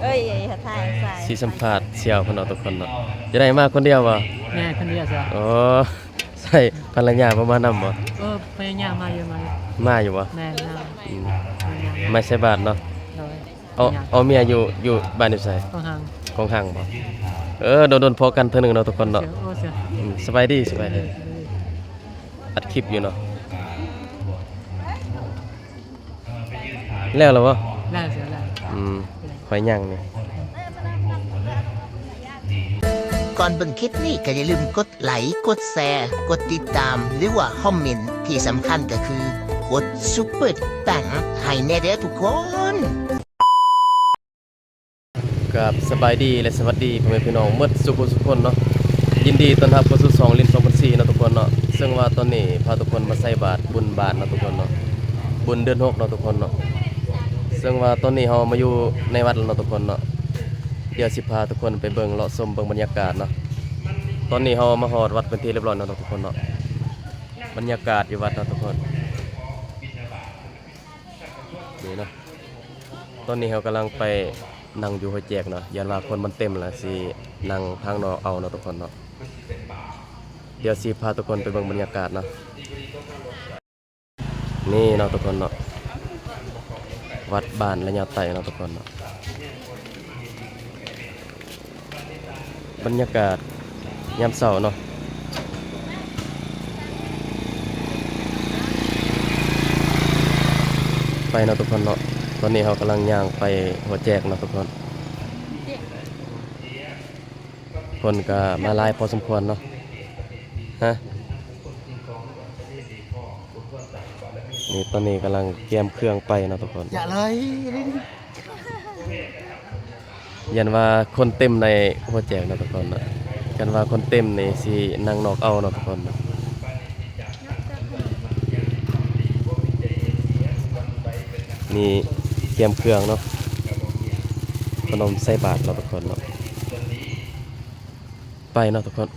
เอ้ยถ่ายใส่สีสัมภาษณ์เสี่ยวเพิ่นเอาทุกคนเนาะจะได้มาคนเดียวบ่แม่คนเดียวจ้ะอ๋อใส่ภรรยาบ่มานำบ่พยายามมาเยอะมาอยู่บ่แม่นะอืมไม่ใช่บาทเนาะโดยเอาเมียอยู่บ้านอยู่ไสต้องห่างของห่างบ่โดนพอกันเทื่อนึงเนาะทุกคนเนาะสบายดีอัดคลิปอยู่เนาะแล้วเหรอวะได้เสียแล้วข่อยยังนี่ก่อนเบิ่งคลิปนี้ก็อย่าลืมกดไลค์กดแชร์กดติดตามหรือว่าคอมเมนต์ที่สำคัญก็คือกดซุปเปอร์ตังให้แน่เด้อทุกคนกับสบายดีและสวัสดีพ่อแม่พี่น้องหมดสุขสุขคนเนาะยินดีต้อนรับเข้าสู่2ลิ้น2004เนาะทุกคนเนาะซึ่งว่าตอนนี้พาทุกคนมาใส่บาตรบุญบาตรเนาะทุกคนเนาะบุญเดือน6เนาะทุกคนเนาะซึ่งว่าตอนนี้เฮามาอยู่ในวัดแล้วเนาะทุกคนเนาะเดี๋ยวสิพาทุกคนไปเบิ่งเลาะชมเบิ่งบรรยากาศเนาะตอนนี้เฮามาฮอดวัดเป็นที่เรียบร้อยเนาะทุกคนเนาะบรรยากาศอยู่วัดเนาะทุกคนนี่เนาะตอนนี้เฮากำลังไปนั่งอยู่หัวแจกเนาะยันว่าคนมันเต็มแล้วสินั่งทางนอกเอาเนาะทุกคนเนาะเดี๋ยวสิพาทุกคนไปเบิ่งบรรยากาศเนาะนี่เนาะทุกคนเนาะวัดบ้านระยะไต่เนาะทุกคนเนาะบรรยากาศยามเช้าเนาะไปเนาะทุกคนเนาะตอนนี้เขากำลังย่างไปหัวแจกเนาะทุกคนคนก็มาหลายพอสมควรเนาะฮะนี่ตอนนี้กำลังเตรียมเครื่องไปเนาะทุกคนอย่าเลยยันว่าคนเต็มในหัวแจกเนาะทุกคนเนาะกันว่าคนเต็มนี่สินั่งนอกเอาเนาะทุกคนเนาะนี่เตรียมเครื่องเนาะขนมใส่บาตรเนาะทุกคนเนาะไปเนาะทุกคน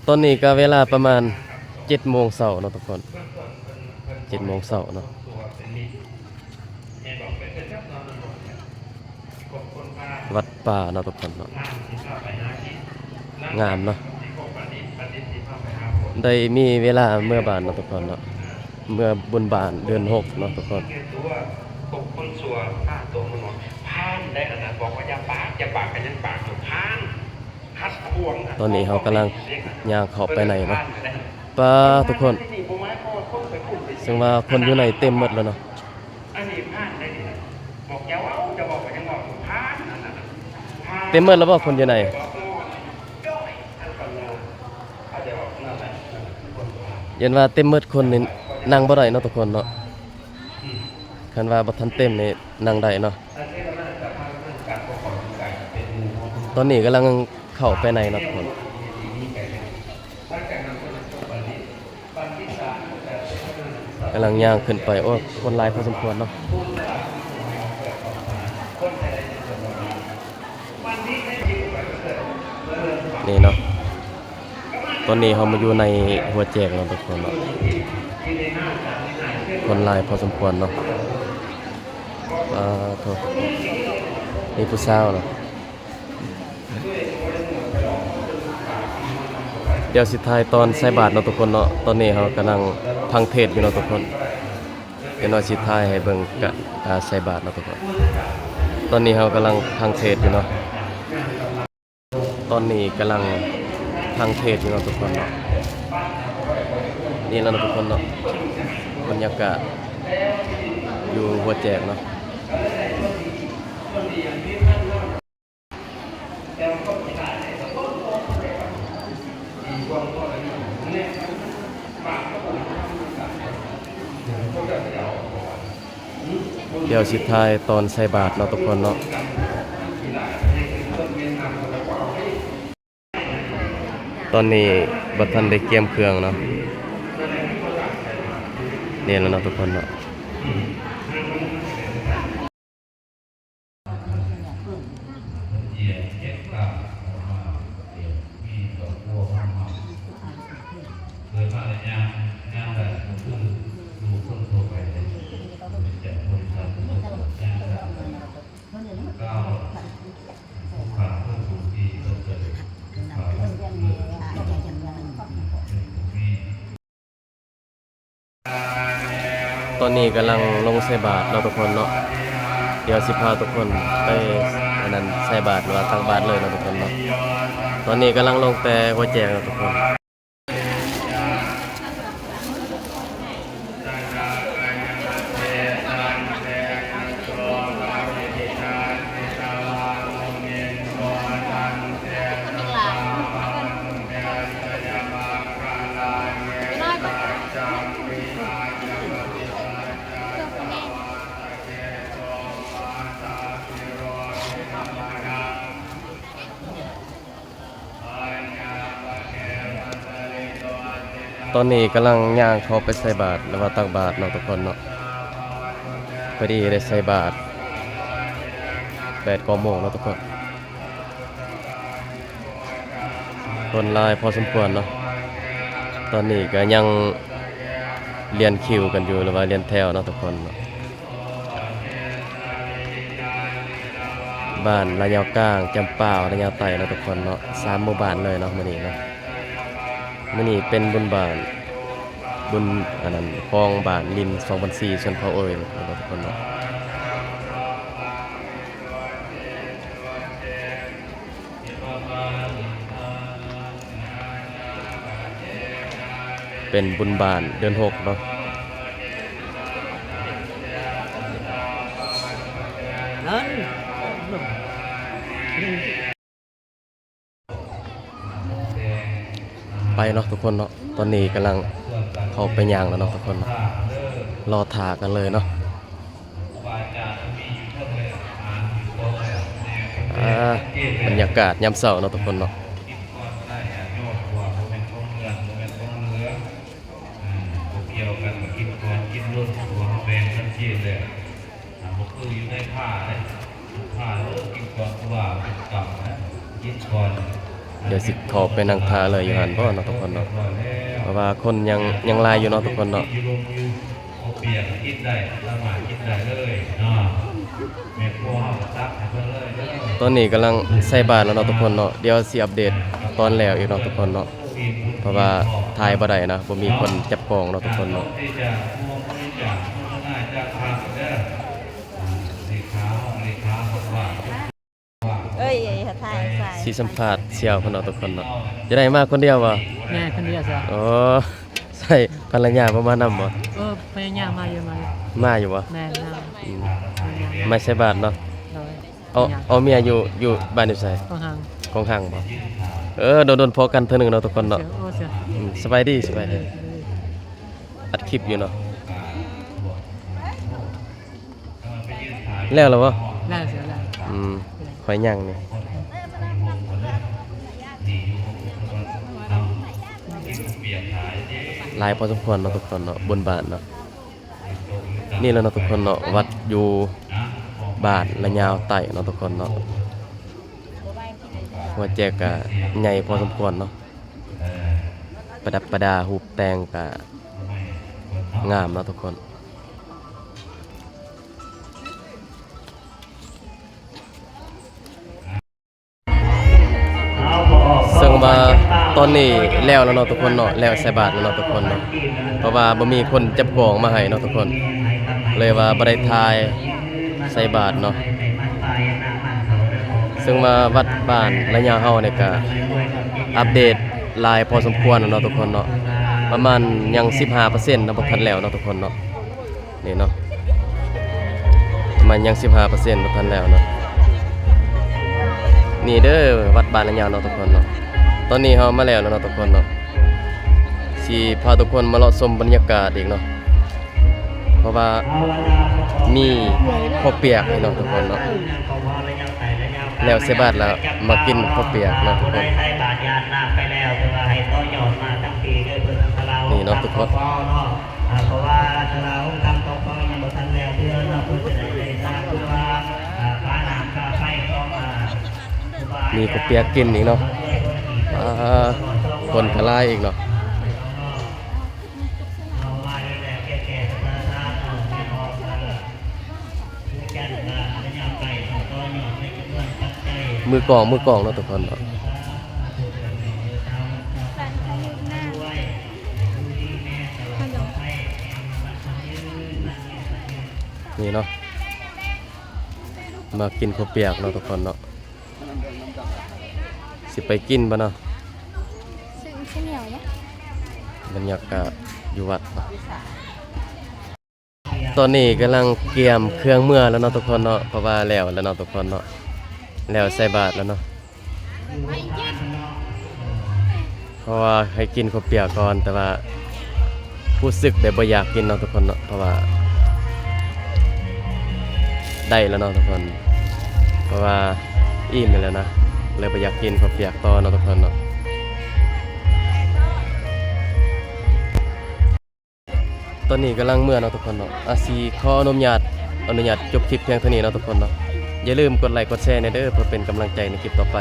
ตอนนี้ก็เวลาประมาณ7 โมงเช้าเนาะทุกคน7 โมงเช้าเนาะวัดป่าเนาะทุกคนเนาะงามเนาะได้มีเวลาเมื่อบานเนาะทุกคนเนาะเมื่อบุญบานเดือน6เนาะทุกคนคนสัวผ้าตัวมันพานได้ขนาดบอกว่าอย่าปากกันยังปากอยู่พานคัดควงตอนนี้เขากำลังย่างเข้าไปในเนาะป้าทุกคนซึ่งว่าคนอยู่ในเต็มหมดแล้วเนาะอันนี้พานได้บอกอย่าเอาจะบอกว่ายังบอกพานเต็มหมดแล้วบ่คนอยู่ในยันว่าเต็มหมดคนนี่นั่งบ่ได้เนาะทุกคนเนาะคันว่าบ่ทันเต็มนี่นั่งได้เนาะตอนนี้กำลังเข้าไปในเนาะทุกคนกำลังย่างขึ้นไปโอ้คนหลายพอสมควรเนาะนี่เนาะตอนนี้เรามาอยู่ในหัวแจกเนาะทุกคนเนาะคนหลายพอสมควรเนาะโทษนี่ผู้สาวเนาะเดี๋ยวสิท้ายตอนใส่บาตรเนาะทุกคนเนาะตอนนี้เรากำลังฟังเทศน์อยู่เนาะทุกคนเดี๋ยวเราสิท้ายให้เบิ่งกะใส่บาตรเนาะทุกคนตอนนี้เรากำลังฟังเทศน์อยู่เนาะตอนนี้กำลังฟังเทศน์อยู่เนาะทุกคนเนาะนี่แล้วเนาะทุกคนเนาะบรรยากาศอยู่หัวแจกเนาะเดี๋ยวสุดท้ายตอนใส่บาตรเนาะทุกคนเนาะตอนนี้บัดทันได้เตรียมเครื่องเนาะเนี่ยแล้วเนาะทุกคนเนาะ อนนี้กำลังลงใส่บาตรเราะทุกคนเนาะเดี๋ยวสิพาทุกคนไปอันนั้นใส่บาตรหรือว่าตักบาตรเลยเนาะทุกคนเนาะตอนนี้กำลังลงแต่หัวแจกเนาะทุกคนตอนนี้กำลังย่างเข้าไปใส่บาตรแล้วว่าตักบาตรเนาะทุกคนเนาะพอดีได้ใส่บาตร8 โมงเนาะทุกคนคนหลายพอสมควรเนาะตอนนี้ก็ยังเรียนคิวกันอยู่หรือว่าเรียนแถวเนาะทุกคนเนาะบ้านระยาวกลางจำป่าวระยาวไต่เนาะทุกคนเนาะ3 หมู่บ้านเลยเนาะมื้อนี้เนาะมื้อนี้เป็นบุญบ้านบุญอันนั้นคลองบ้านริม2004ชนเผ่าเอ่ยเนาะทุกคนเนาะเป็นบุญบ้านเดือน6เนาะ นั่น ไปเนาะทุกคนเนาะตอนนี้กำลังเข้าไปย่างแล้วเนาะทุกคนเนาะรอถ่ากันเลยเนาะบรรยากาศยามเช้าเนาะทุกคนเนาะเกี่ยวกันกับกินก่อนกินรุ่นตัวแบงทันทีเลยผมคืออยู่ในผ้าเลยผ้ากินก่อนตัวเป็นกำนะกินก่อน เดี๋ยวสิเข้าไปนั่งท่าเลยอยู่หั่นบ่เนาะทุกคนเนาะเพราะว่าคนยังหลายอยู่เนาะทุกคนเนาะ เปียกกินได้ละหมาดกินได้เลยเนาะแม่ครัวเฮาตักให้เพิ่นเลย ตอนนี้กำลังใส่บาตรแล้วเนาะทุกคนเนาะเดี๋ยวสิอัปเดตตอนแล้วอีกเนาะทุกคนเนาะเพราะว่าถ่ายบ่ได้นะบ่มีคนจับกล้องเนาะทุกคนเนาะ ที่จะพวงที่จะน่าจะทำเด้อเลขาบอกว่า เอ้ยถ่ายใส่ สิสัมภาษณ์เสี่ยวเพิ่นเนาะทุกคนเนาะจะได้มาคนเดียวบ่ แม่คนเดียวจ้ะ อ๋อใส่ภรรยาบ่มานำบ่ พยายามมาเยอะมา มาอยู่บ่ แม่น่า อืมไม่ใช่บาตรเนาะ เรา เอาเมียอยู่บ้านอยู่ไส ต้องห่าง ของข้างบ่โดนพอกันเทื่อหนึงเนาะทุกคนเนาะ เสีย สบายดีอัดคลิปอยู่เนาะแล้วเหรอวะ ได้เสียแล้ว คอยย่างนี่หลายพอสมควรเนาะทุกคนเนาะบนบ้านเนาะนี่แล้วเนาะทุกคนเนาะวัดอยู่บ้านระยาวไต่เนาะทุกคนเนาะหัวแจกะใหญ่พอสมควรเนาะประดับประดาหูปแตงกะงามเนาะทุกคนซึ่งว่าตอนนี้แล้วเนาะทุกคนเนาะแล้วใส่บาตรแล้วเนาะทุกคนเนาะเพราะว่าบ่มีคนจับกองมาให้เนาะทุกคนเลยว่าบ่ได้ถ่ายใส่บาตรเนาะซึ่งว่าวัดบ้านระยะเฮาเนี่ยก็อัปเดตหลายพอสมควรเนาะทุกคนเนาะประมาณยัง 15% นะบ่ทันแล้วเนาะทุกคนเนาะนี่เนาะมันยัง 15% บ่ทันแล้วเนาะนี่เด้อวัดบ้านระยะเนาะทุกคนเนาะตอนนี้เฮามาแล้วเนาะทุกคนเนาะสิพาทุกคนมาเลาะชมบรรยากาศอีกเนาะเพราะว่ามีข้าวเปียกให้เนาะทุกคนเนาะแล้วเสบาดแล้วมากินข้าวเปียกเนาะทุกคนนี่เนาะทุกคนเพราะว่าเราทำต่อไปยังบ่ทันแล้วเพื่อเราเพื่อจะได้ทราบว่าค่าน้ำค่าไฟก็มา มีข้าวเปียกกินอีกเนาะคนทลายอีกเนาะมือกลองเนาะทุกคนเนาะ นี่เนาะมากินข้าวเปียกเนาะทุกคนเนาะสิไปกินบ่เนาะ ซึ่งชิ้นเหนียวเนี่ย บรรยากาศอยู่วัดเนาะตอนนี้กำลังเตรียมเครื่องเมื่อแล้วเนาะทุกคนเนาะเพราะว่าแล้วเนาะทุกคนเนาะแล้วใส่บาตรแล้วเนาะเพราะว่าให้กินข้าวเปียกก่อนแต่ว่ารู้สึกแต่บ่อยากกินเนาะทุกคนเนาะเพราะว่าได้แล้วเนาะทุกคนเพราะว่าอิ่มไปแล้วนะเลยบ่อยากกินข้าวเปียกต่อเนาะทุกคนเนาะตอนนี้กำลังเมื่อเนาะทุกคนเนาะอาซีขออนุญาตจบคลิปเพียงเท่านี้เนาะทุกคนเนาะอย่าลืมกดไลค์กดแชร์ในเด้อเพื่อเป็นกำลังใจในคลิปต่อไป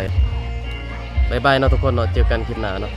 บ๊ายบายเนาะทุกคนเนาะเจอกันคลิปหน้าเนาะ